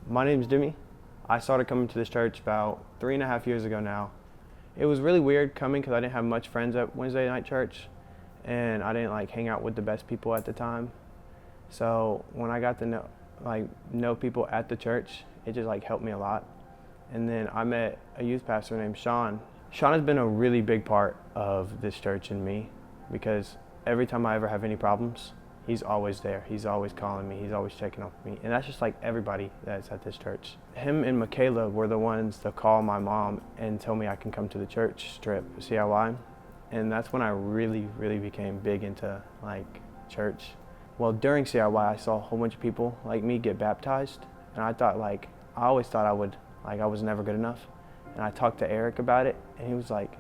My name's Jimmy. I started coming to this church about 3.5 years ago now. It was really weird coming because I didn't have much friends at Wednesday night church, and I didn't hang out with the best people at the time. So when I got to know people at the church, it just helped me a lot. And then I met a youth pastor named Sean. Sean has been a really big part of this church and me, because every time I ever have any problems, he's always there. He's always calling me. He's always checking up on me. And that's just everybody that's at this church. Him and Michaela were the ones to call my mom and tell me I can come to the church trip, CIY. And that's when I really, really became big into church. Well, during CIY, I saw a whole bunch of people like me get baptized. And I thought I always thought I was never good enough. And I talked to Eric about it, and he was like,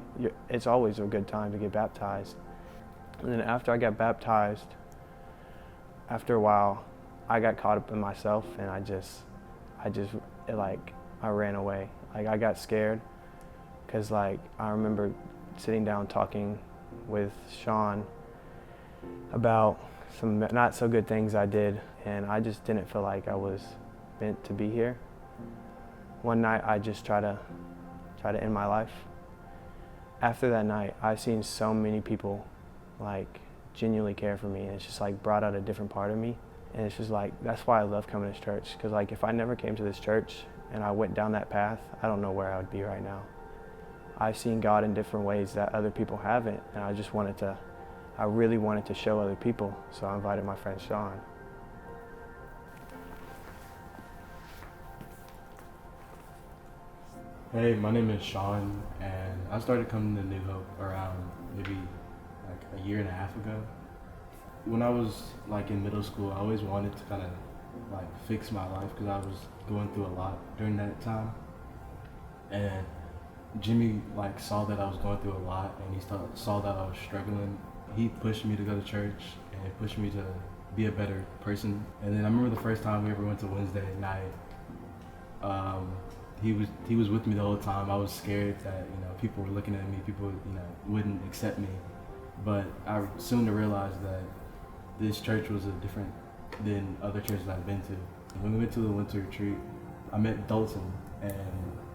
it's always a good time to get baptized. And then after I got baptized, after a while, I got caught up in myself, and I ran away. I got scared, because I remember sitting down talking with Sean about some not so good things I did, and I just didn't feel like I was meant to be here. One night, I just tried to end my life. After that night, I've seen so many people genuinely care for me, and it's just brought out a different part of me. And it's just that's why I love coming to church, because if I never came to this church and I went down that path, I don't know where I would be right now. I've seen God in different ways that other people haven't, and I really wanted to show other people, so I invited my friend Sean. Hey, my name is Sean, and I started coming to New Hope around maybe a year and a half ago. When I was in middle school, I always wanted to kind of fix my life, because I was going through a lot during that time. And Jimmy saw that I was going through a lot, and he saw that I was struggling. He pushed me to go to church, and he pushed me to be a better person. And then I remember the first time we ever went to Wednesday night. He was with me the whole time. I was scared that people were looking at me, people wouldn't accept me. But I soon realized that this church was different than other churches I've been to. When we went to the winter retreat, I met Dalton, and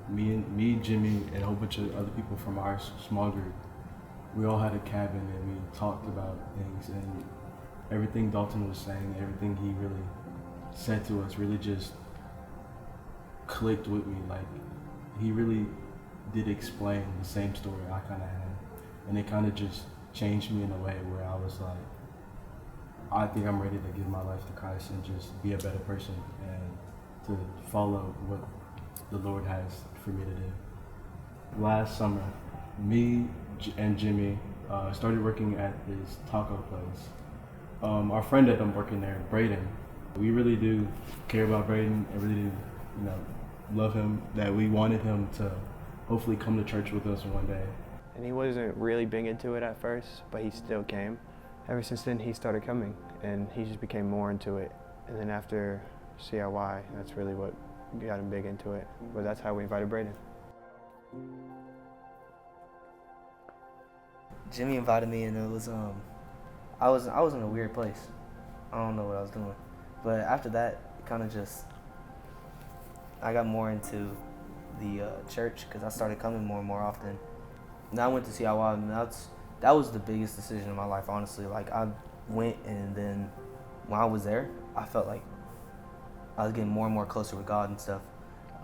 me, Jimmy, and a whole bunch of other people from our small group. We all had a cabin, and we talked about things, and everything Dalton was saying, everything he really said to us really just clicked with me. He really did explain the same story I kind of had, and it kind of just changed me in a way where I was I think I'm ready to give my life to Christ and just be a better person and to follow what the Lord has for me to do. Last summer, me and Jimmy started working at this taco place. Our friend that I'm working there, Braiden, we really do care about Braiden and really do, love him, that we wanted him to hopefully come to church with us one day. And he wasn't really big into it at first, but he still came. Ever since then, he started coming, and he just became more into it. And then after CIY, that's really what got him big into it. But that's how we invited Braiden. Jimmy invited me, and it was I was in a weird place. I don't know what I was doing, but after that, it kind of just I got more into the church, because I started coming more and more often. Now I went to CIY, and that was the biggest decision in my life, honestly. I went, and then when I was there, I felt like I was getting more and more closer with God and stuff.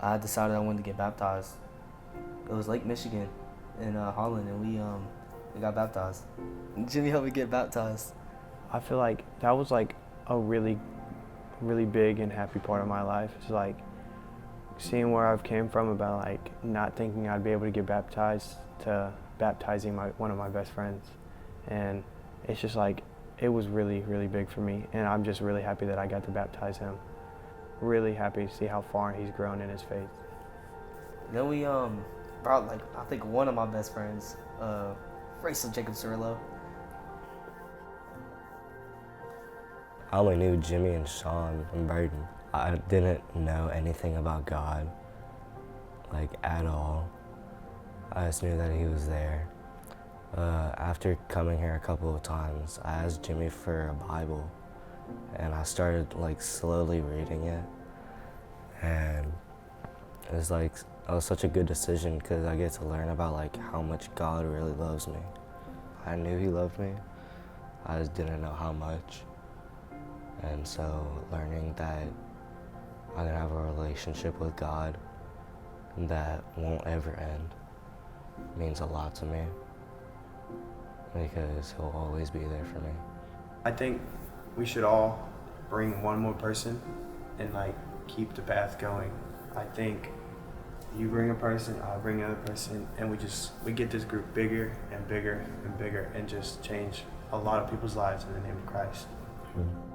I decided I wanted to get baptized. It was Lake Michigan in Holland, and we got baptized. Jimmy helped me get baptized. I feel like that was a really, really big and happy part of my life. It's seeing where I've came from about not thinking I'd be able to get baptized to baptizing one of my best friends. And it's just it was really, really big for me, and I'm just really happy that I got to baptize him. Really happy to see how far he's grown in his faith. Then we brought I think one of my best friends, Raistlin Jacob Cirillo. I only knew Jimmy and Sean and Braiden. I didn't know anything about God, at all. I just knew that he was there. After coming here a couple of times, I asked Jimmy for a Bible, and I started slowly reading it. And it was like, it was such a good decision because I get to learn about like how much God really loves me. I knew he loved me, I just didn't know how much. And so learning that I can have a relationship with God that won't ever end means a lot to me because he'll always be there for me. I think we should all bring one more person and like keep the path going. I think you bring a person, I bring another person, and we get this group bigger and bigger and bigger and just change a lot of people's lives in the name of Christ. Mm-hmm.